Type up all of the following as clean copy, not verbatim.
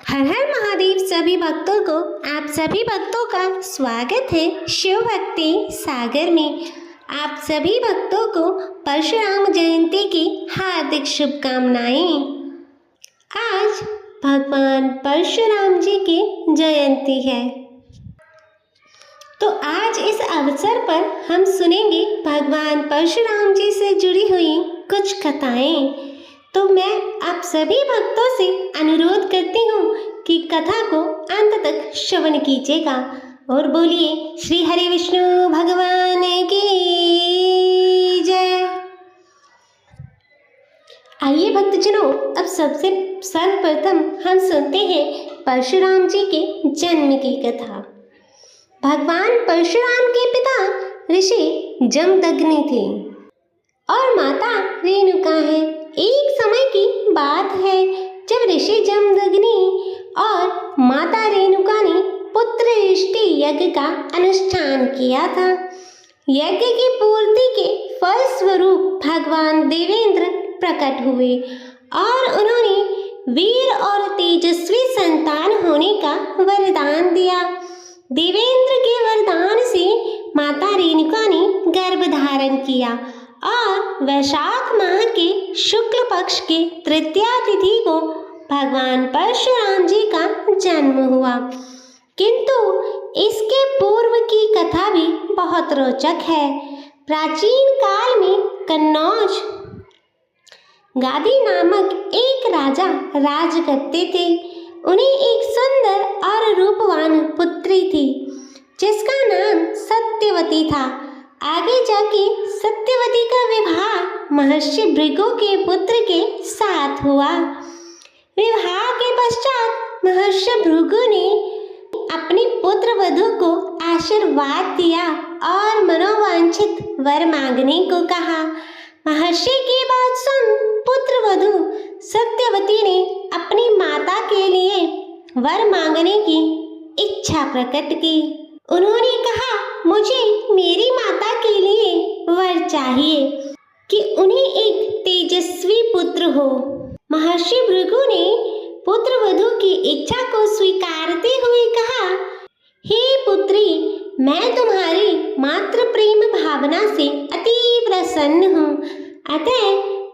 हर हर महादेव सभी भक्तों को आप सभी भक्तों का स्वागत है शिव भक्ति सागर में। आप सभी भक्तों को परशुराम जयंती की हार्दिक शुभकामनाएं। आज भगवान परशुराम जी की जयंती है, तो आज इस अवसर पर हम सुनेंगे भगवान परशुराम जी से जुड़ी हुई कुछ कथाएं। तो मैं आप सभी भक्तों से अनुरोध करती हूँ कि कथा को अंत तक श्रवण कीजिएगा और बोलिए श्री हरि विष्णु भगवान की जय। आइए भक्तजनों, अब सबसे सर्वप्रथम हम सुनते हैं परशुराम जी के जन्म की कथा। भगवान परशुराम के पिता ऋषि जमदग्नि थे और माता रेणुका है। एक समय की बात है जब ऋषि जमदग्नि और माता रेणुका ने पुत्र इष्टि यज्ञ का अनुष्ठान किया था। यज्ञ की पूर्ति के फल स्वरूप भगवान देवेंद्र प्रकट हुए और उन्होंने वीर और तेजस्वी संतान होने का वरदान दिया। देवेंद्र के वरदान से माता रेणुका ने गर्भ धारण किया और वैशाख माह के शुक्ल पक्ष के तृतीया तिथि को भगवान परशुराम जी का जन्म हुआ। किंतु इसके पूर्व की कथा भी बहुत रोचक है। प्राचीन काल में कन्नौज गादी नामक एक राजा राज करते थे। उन्हें एक सुंदर और रूपवान पुत्री थी जिसका नाम सत्यवती था। आगे जाके सत्यवती का विवाह महर्षि भृगु के पुत्र के साथ हुआ। विवाह के पश्चात महर्षि भृगु ने अपनी पुत्र वधू को आशीर्वाद दिया और मनोवांछित वर मांगने को कहा। महर्षि की बात सुन पुत्र वधू सत्यवती ने अपनी माता के लिए वर मांगने की इच्छा प्रकट की। उन्होंने कहा, मुझे मेरी माता के लिए वर चाहिए कि उन्हें एक तेजस्वी पुत्र हो। महर्षि भृगु ने पुत्र वधू की इच्छा को स्वीकारते हुए कहा, हे पुत्री, मैं तुम्हारी मातृ प्रेम भावना से अति प्रसन्न हूँ। अतः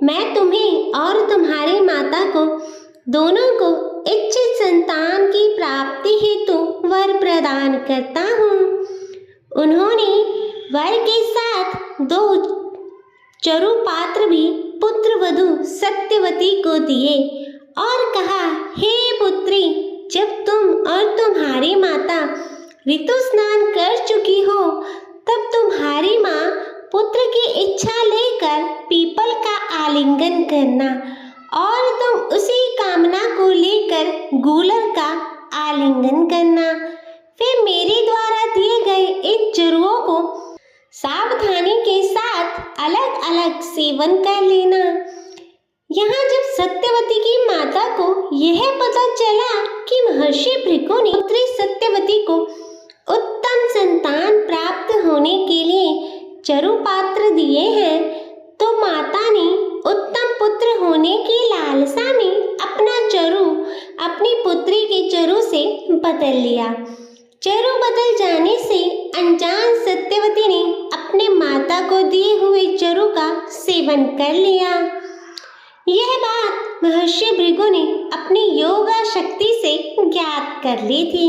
मैं तुम्हें और तुम्हारी माता को दोनों को इच्छित संतान की प्राप्ति हेतु वर प्रदान करता हूँ। उन्होंने वर के साथ 2 चरु पात्र भी पुत्र वधू सत्यवती को दिए और कहा, हे पुत्री, जब तुम और तुम्हारी माता ऋतु स्नान कर चुकी हो तब तुम्हारी माँ पुत्र की इच्छा लेकर पीपल का आलिंगन करना और तुम उसी कामना को लेकर गूलर का आलिंगन करना। फिर मेरे द्वारा दिए गए इन चरुओं को सावधानी के साथ अलग अलग सेवन कर लेना। यहाँ जब सत्यवती की माता को यह पता चला कि महर्षि भृगु ने पुत्री सत्यवती को उत्तम संतान प्राप्त होने के लिए चरु पात्र दिए हैं, तो माता ने उत्तम पुत्र होने की लालसा में अपना चरु अपनी पुत्री के चरु से बदल लिया। चरु बदल जाने से अनजान सत्यवती ने अपने माता को दिए हुए चरु का सेवन कर लिया। यह बात महर्षि भृगु ने अपनी योगा शक्ति से ज्ञात कर ली थी।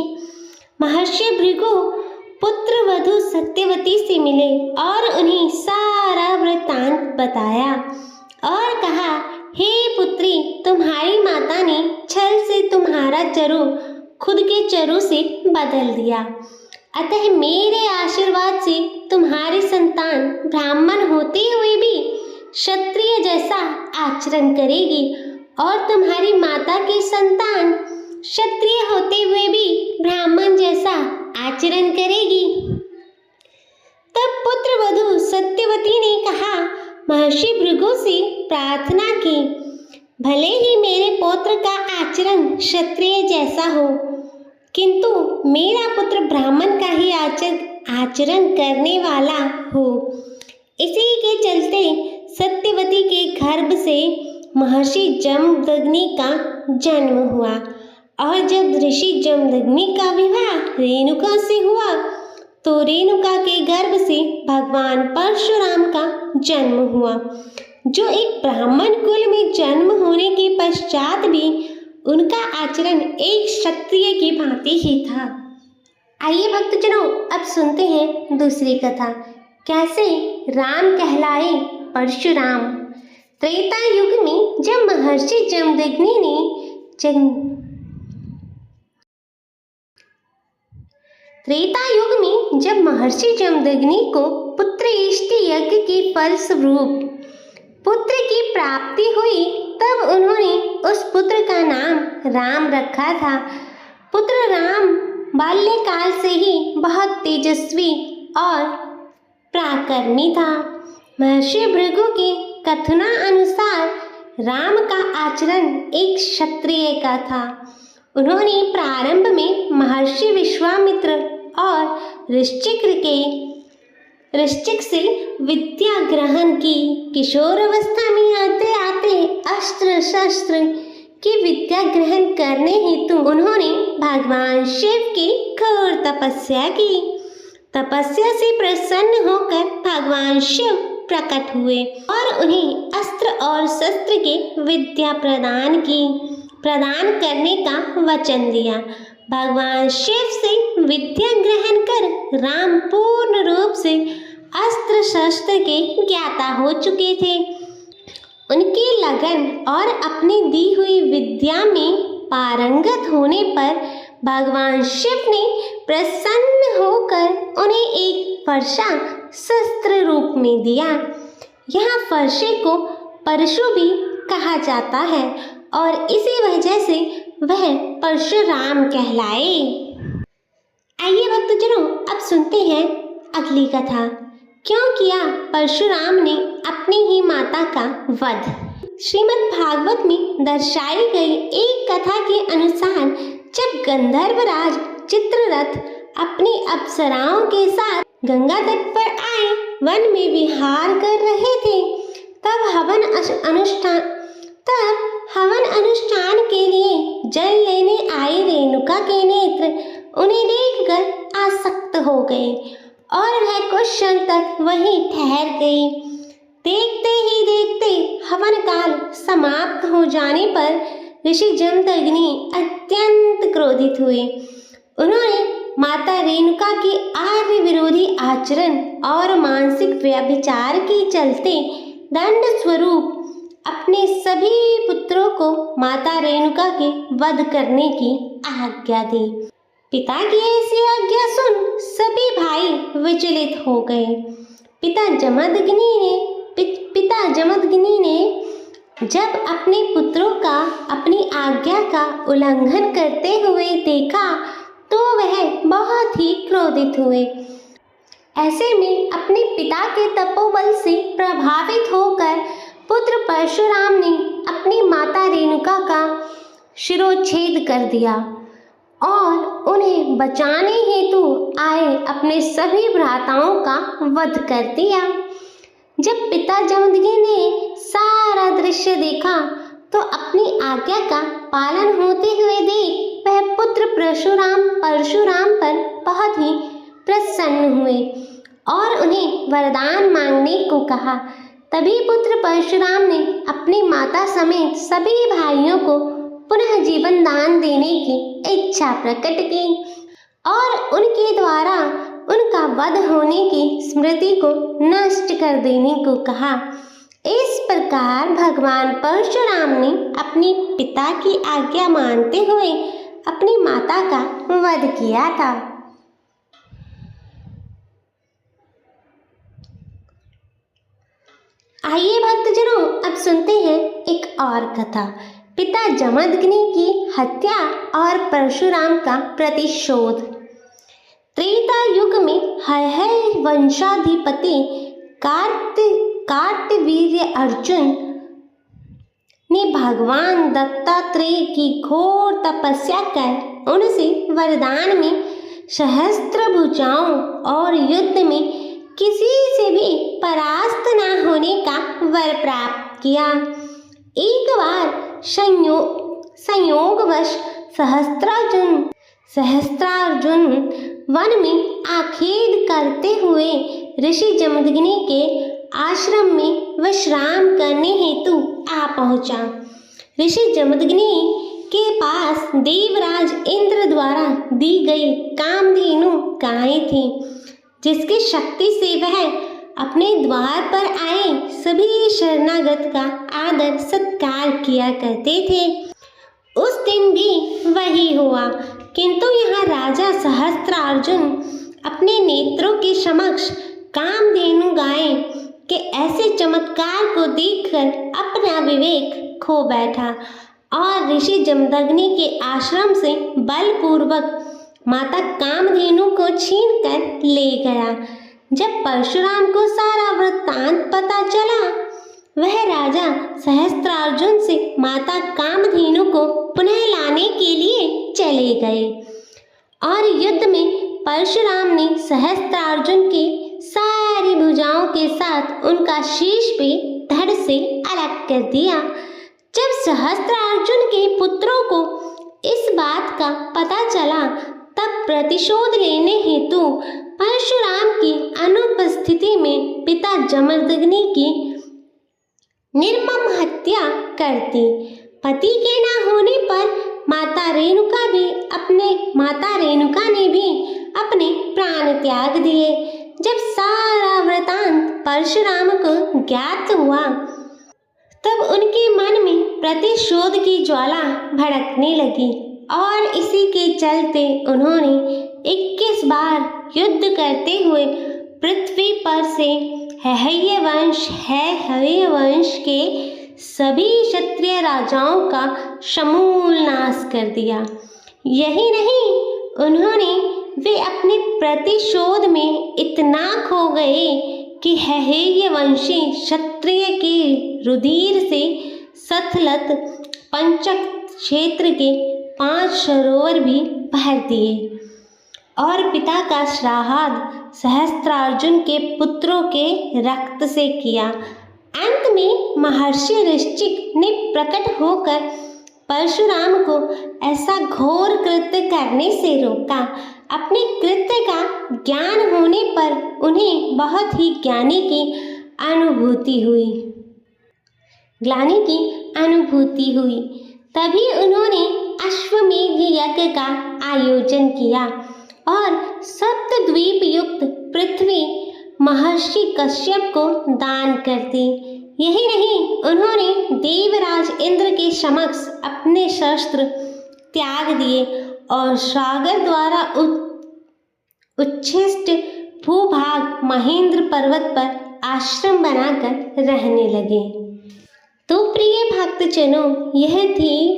महर्षि भृगु पुत्र वधू सत्यवती से मिले और उन्हें सारा वृत्तांत बताया और कहा, हे पुत्री, तुम्हारी माता ने छल से तुम्हारा चरु खुद के चरु से बदल दिया। अतः मेरे आशीर्वाद से तुम्हारी संतान ब्राह्मण होते हुए भी क्षत्रिय जैसा आचरण करेगी और तुम्हारी माता की संतान क्षत्रिय होते हुए भी ब्राह्मण जैसा आचरण करेगी। तब पुत्र वधू सत्यवती ने कहा, महर्षि भृगु से प्रार्थना की, भले ही मेरे पुत्र का आचरण क्षत्रिय जैसा हो, किंतु मेरा पुत्र ब्राह्मण का ही आचरण करने वाला हो। इसी के चलते सत्यवती के गर्भ से महर्षि जमदग्नि का जन्म हुआ और जब ऋषि जमदग्नि का विवाह रेणुका से हुआ तो रेणुका के गर्भ से भगवान परशुराम का जन्म हुआ, जो एक ब्राह्मण कुल में जन्म होने के पश्चात भी उनका आचरण एक क्षत्रिय की भांति ही था। आइए भक्तजनों, अब सुनते हैं दूसरी कथा, कैसे राम कहलाए परशुराम। त्रेता युग में जब महर्षि जमदग्नि ने त्रेता युग में जब महर्षि जमदग्नि को पुत्र इष्टि यज्ञ के फलस्वरूप पुत्र की प्राप्ति हुई, तब उन्होंने उस पुत्र का नाम राम रखा था। पुत्र राम बाल्यकाल से ही बहुत तेजस्वी और पराक्रमी था। महर्षि भृगु के कथनानुसार राम का आचरण एक क्षत्रिय का था। उन्होंने प्रारंभ में महर्षि विश्वामित्र और ऋषिक से विद्या ग्रहण की। किशोरावस्था में आते आते अस्त्र शस्त्र की विद्या ग्रहण करने हेतु उन्होंने भगवान शिव की घोर तपस्या की। तपस्या से प्रसन्न होकर भगवान शिव प्रकट हुए और उन्हें अस्त्र और शस्त्र की विद्या प्रदान करने का वचन दिया। भगवान शिव से विद्या ग्रहण कर राम पूर्ण रूप से अस्त्र शस्त्र के ज्ञाता हो चुके थे। उनकी लगन और अपनी दी हुई विद्या में पारंगत होने पर भगवान शिव ने प्रसन्न होकर उन्हें एक फरसा शस्त्र रूप में दिया। यहाँ फरसे को परशु भी कहा जाता है और इसी वजह से वह परशुराम कहलाए। आइए भक्तजनों, अब सुनते हैं अगली कथा, क्यों किया परशुराम ने अपनी ही माता का वध। श्रीमद् भागवत में दर्शाई गई एक कथा के अनुसार जब गंधर्वराज चित्ररथ अपनी अप्सराओं के साथ गंगा तट पर आए वन में विहार कर रहे थे, तब हवन अनुष्ठान के लिए जल लेने आई रेणुका के नेत्र उन्हें देखकर आसक्त हो गए और वह कुछ क्षण तक वहीं ठहर गई। देखते ही देखते हवन काल समाप्त हो जाने पर ऋषि जमदग्नि अत्यंत क्रोधित हुए। उन्होंने माता रेणुका के आर्य विरोधी आचरण और मानसिक व्यभिचार के चलते दंड स्वरूप अपने सभी पुत्रों को माता रेणुका के वध करने की आज्ञा दी। पिता की ऐसी आज्ञा सुन सभी भाई विचलित हो गए। पिता जमदग्नि ने जब अपने पुत्रों का अपनी आज्ञा का उल्लंघन करते हुए देखा तो वह बहुत ही क्रोधित हुए। ऐसे में अपने पिता के तपोबल से प्रभावित होकर पुत्र परशुराम ने अपनी माता रेणुका का शिरोच्छेद कर दिया और उन्हें बचाने हेतु आए अपने सभी भ्राताओं का वध कर दिया। जब पिता जमदग्नि ने सारा दृश्य देखा तो अपनी आज्ञा का पालन होते हुए देख वह पुत्र परशुराम पर बहुत ही प्रसन्न हुए और उन्हें वरदान मांगने को कहा। तभी पुत्र परशुराम ने अपनी माता समेत सभी भाइयों को पुनः जीवन दान देने की इच्छा प्रकट की और उनके द्वारा उनका वध होने की स्मृति को नष्ट कर देने को कहा। इस प्रकार भगवान परशुराम ने अपने पिता की आज्ञा मानते हुए अपनी माता का वध किया था। आइए भक्तजनों, अब सुनते हैं एक और कथा, पिता जमदग्नि की हत्या और परशुराम का प्रतिशोध। त्रेता युग में हयहय वंशाधिपति कार्तवीर्य अर्जुन ने भगवान दत्तात्रेय की घोर तपस्या कर उनसे वरदान में सहस्त्र भुजाओं और युद्ध में किसी से भी परास्त न होने का वर प्राप्त किया। एक बार संयोगवश सहस्त्रार्जुन वन में आखेट करते हुए ऋषि जमदग्नि के आश्रम में विश्राम करने हेतु आ पहुंचा। ऋषि जमदग्नि के पास देवराज इंद्र द्वारा दी गई कामधेनु गायें थी, जिसकी शक्ति से वह अपने द्वार पर आए सभी शरणागत का आदर सत्कार किया करते थे। उस दिन भी वही हुआ, किंतु यहाँ राजा सहस्त्रार्जुन अपने नेत्रों के समक्ष कामधेनु गायें के ऐसे चमत्कार को देखकर अपना विवेक खो बैठा और ऋषि जमदग्नि के आश्रम से बलपूर्वक माता कामधेनु को छीनकर ले गया। जब परशुराम को सारा वृत्तांत पता चला, वह राजा सहस्त्रार्जुन से माता कामधेनु को पुनः लाने के लिए चले गए और युद्ध में परशुराम ने सहस्त्रार्जुन के सारी भुजाओं के साथ उनका शीश भी धड़ से अलग कर दिया। जब सहस्त्रार्जुन के पुत्रों को इस बात का पता चला, तब प्रतिशोध लेने हेतु परशुराम की अनुपस्थिति में पिता जमदग्नि की निर्मम हत्या कर दी। पति के न होने पर माता रेणुका ने भी अपने प्राण त्याग दिए। जब सारा वृतांत परशुराम को ज्ञात हुआ, तब उनके मन में प्रतिशोध की ज्वाला भड़कने लगी और इसी के चलते उन्होंने 21 बार युद्ध करते हुए पृथ्वी पर से हैहय वंश के सभी क्षत्रिय राजाओं का समूल नाश कर दिया। यही नहीं, उन्होंने वे अपने प्रतिशोध में इतना खो गए कि हैहय वंशी क्षत्रिय के रुधिर से सतलत पंचक क्षेत्र के 5 सरोवर भी भर दिए और पिता का श्राद्ध सहस्त्रार्जुन के पुत्रों के रक्त से किया। अंत में महर्षि ऋषिक ने प्रकट होकर परशुराम को ऐसा घोर कृत्य करने से रोका। अपने कृत्य का ज्ञान होने पर उन्हें बहुत ही ग्लानि की अनुभूति हुई। तभी उन्होंने अश्वमेध यज्ञ का आयोजन किया और सप्तद्वीप युक्त पृथ्वी महर्षि कश्यप को दान कर दी। यही नहीं, उन्होंने देवराज इंद्र के समक्ष अपने शस्त्र त्याग दिए और सागर द्वारा उच्छिष्ट भूभाग महेंद्र पर्वत पर आश्रम बनाकर रहने लगे। तो प्रिय भक्तजनों, यह थी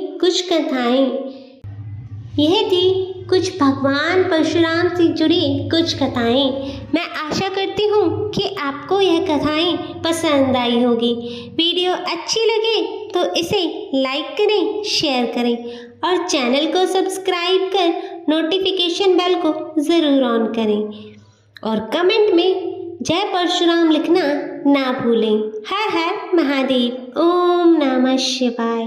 कुछ भगवान परशुराम से जुड़ी कुछ कथाएं। मैं आशा करती हूँ कि आपको यह कथाएं पसंद आई होगी। वीडियो अच्छी लगे तो इसे लाइक करें, शेयर करें और चैनल को सब्सक्राइब कर नोटिफिकेशन बेल को ज़रूर ऑन करें और कमेंट में जय परशुराम लिखना ना भूलें। हर हर महादेव। ओम नमः शिवाय।